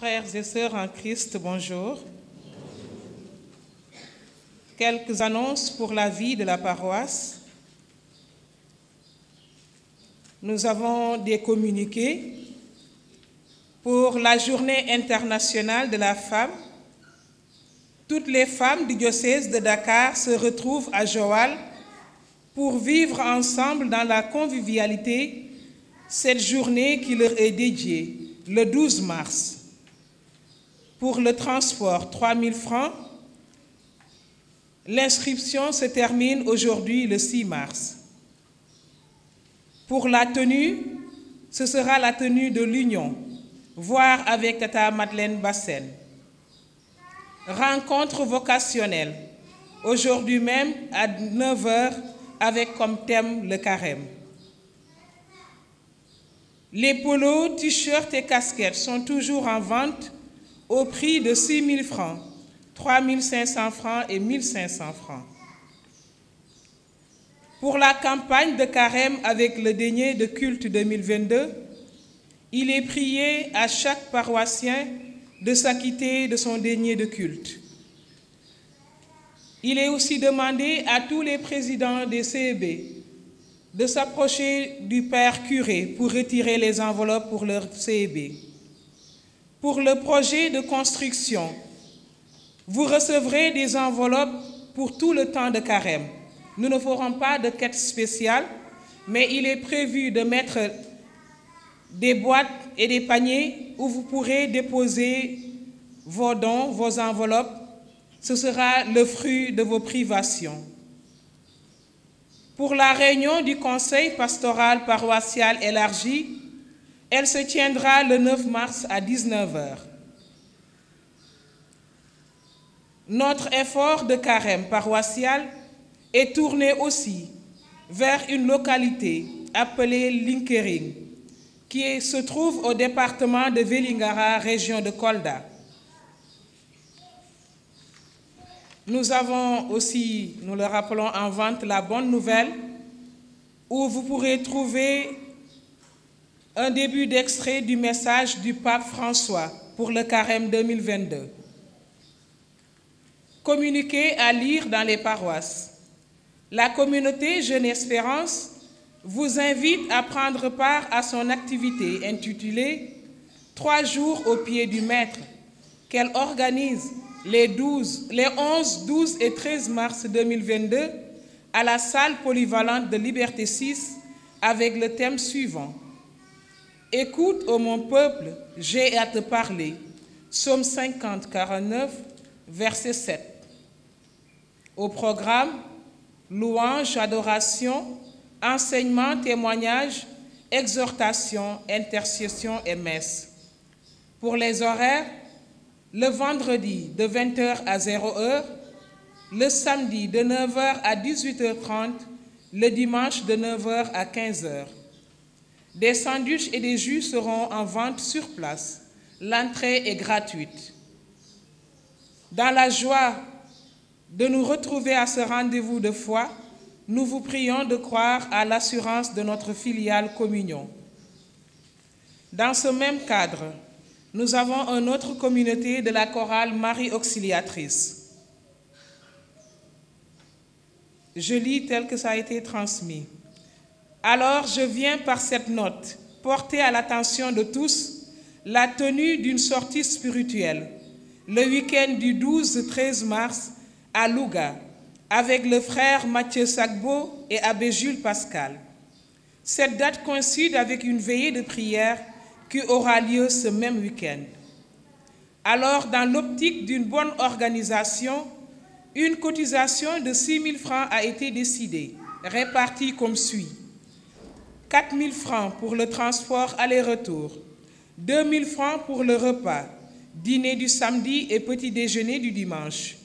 Frères et sœurs en Christ, bonjour. Quelques annonces pour la vie de la paroisse. Nous avons des communiqués pour la Journée internationale de la femme. Toutes les femmes du diocèse de Dakar se retrouvent à Joal pour vivre ensemble dans la convivialité cette journée qui leur est dédiée, le 12 mars. Pour le transport, 3 000 francs. L'inscription se termine aujourd'hui, le 6 mars. Pour la tenue, ce sera la tenue de l'Union, voire avec Tata Madeleine Bassène. Rencontre vocationnelle, aujourd'hui même à 9 h, avec comme thème le carême. Les polos, t-shirts et casquettes sont toujours en vente au prix de 6 000 francs, 3 500 francs et 1 500 francs. Pour la campagne de carême avec le denier de culte 2022, il est prié à chaque paroissien de s'acquitter de son denier de culte. Il est aussi demandé à tous les présidents des CEB de s'approcher du Père curé pour retirer les enveloppes pour leur CEB. Pour le projet de construction, vous recevrez des enveloppes pour tout le temps de carême. Nous ne ferons pas de quête spéciale, mais il est prévu de mettre des boîtes et des paniers où vous pourrez déposer vos dons, vos enveloppes. Ce sera le fruit de vos privations. Pour la réunion du Conseil pastoral paroissial élargi, elle se tiendra le 9 mars à 19 h. Notre effort de carême paroissial est tourné aussi vers une localité appelée Linkering, qui se trouve au département de Vélingara, région de Kolda. Nous avons aussi, nous le rappelons, en vente la bonne nouvelle, où vous pourrez trouver un début d'extrait du message du pape François pour le carême 2022. Communiqué à lire dans les paroisses. La communauté Jeune Espérance vous invite à prendre part à son activité intitulée « 3 jours au pied du Maître » qu'elle organise les 11, 12 et 13 mars 2022 à la salle polyvalente de Liberté 6 avec le thème suivant. « Écoute, ô mon peuple, j'ai à te parler » Psaume 50, 49, verset 7. Au programme, louange, adoration, enseignement, témoignage, exhortation, intercession et messe. Pour les horaires, le vendredi de 20 h à 0 h, le samedi de 9 h à 18 h 30, le dimanche de 9 h à 15 h. Des sandwichs et des jus seront en vente sur place. L'entrée est gratuite. Dans la joie de nous retrouver à ce rendez-vous de foi, nous vous prions de croire à l'assurance de notre filiale Communion. Dans ce même cadre, nous avons une autre communauté de la chorale Marie Auxiliatrice. Je lis tel que ça a été transmis. Alors je viens par cette note porter à l'attention de tous la tenue d'une sortie spirituelle le week-end du 12-13 mars à Louga avec le frère Mathieu Sagbo et abbé Jules Pascal. Cette date coïncide avec une veillée de prière qui aura lieu ce même week-end. Alors, dans l'optique d'une bonne organisation, une cotisation de 6 000 francs a été décidée, répartie comme suit. 4 000 francs pour le transport aller-retour, 2 000 francs pour le repas, dîner du samedi et petit déjeuner du dimanche.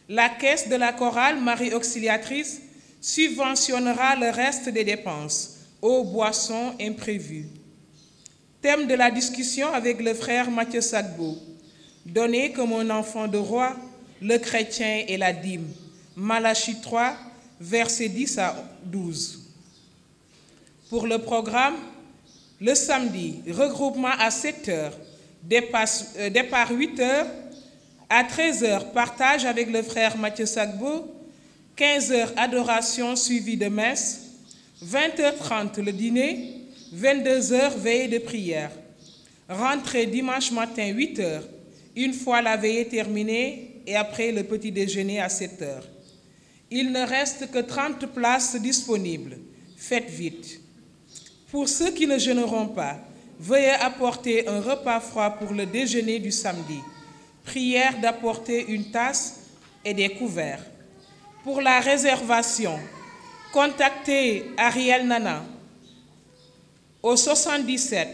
La caisse de la chorale Marie Auxiliatrice subventionnera le reste des dépenses, eau, boissons imprévues. Thème de la discussion avec le frère Mathieu Sagbo. Donnez comme un enfant de roi, le chrétien et la dîme. Malachie 3, versets 10 à 12. Pour le programme, le samedi, regroupement à 7 h, Départ 8 h. À 13 h, partage avec le frère Mathieu Sagbo. 15 h, adoration suivie de messe. 20 h 30, le dîner. 22 h, veillée de prière. Rentrée dimanche matin 8 h. Une fois la veillée terminée et après le petit déjeuner à 7 h. Il ne reste que 30 places disponibles. Faites vite. Pour ceux qui ne jeûneront pas, veuillez apporter un repas froid pour le déjeuner du samedi. Prière d'apporter une tasse et des couverts. Pour la réservation, contactez Ariel Nana au 77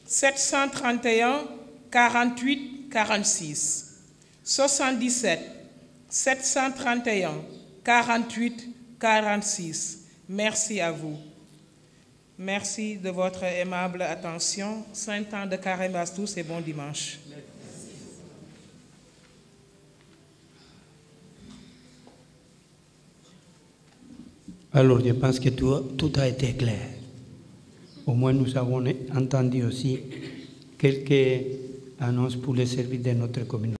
731 48 46. 77 731 48 46. Merci à vous. Merci de votre aimable attention. Saint temps de carême à tous et bon dimanche. Alors, je pense que tout a été clair. Au moins, nous avons entendu aussi quelques annonces pour les services de notre communauté.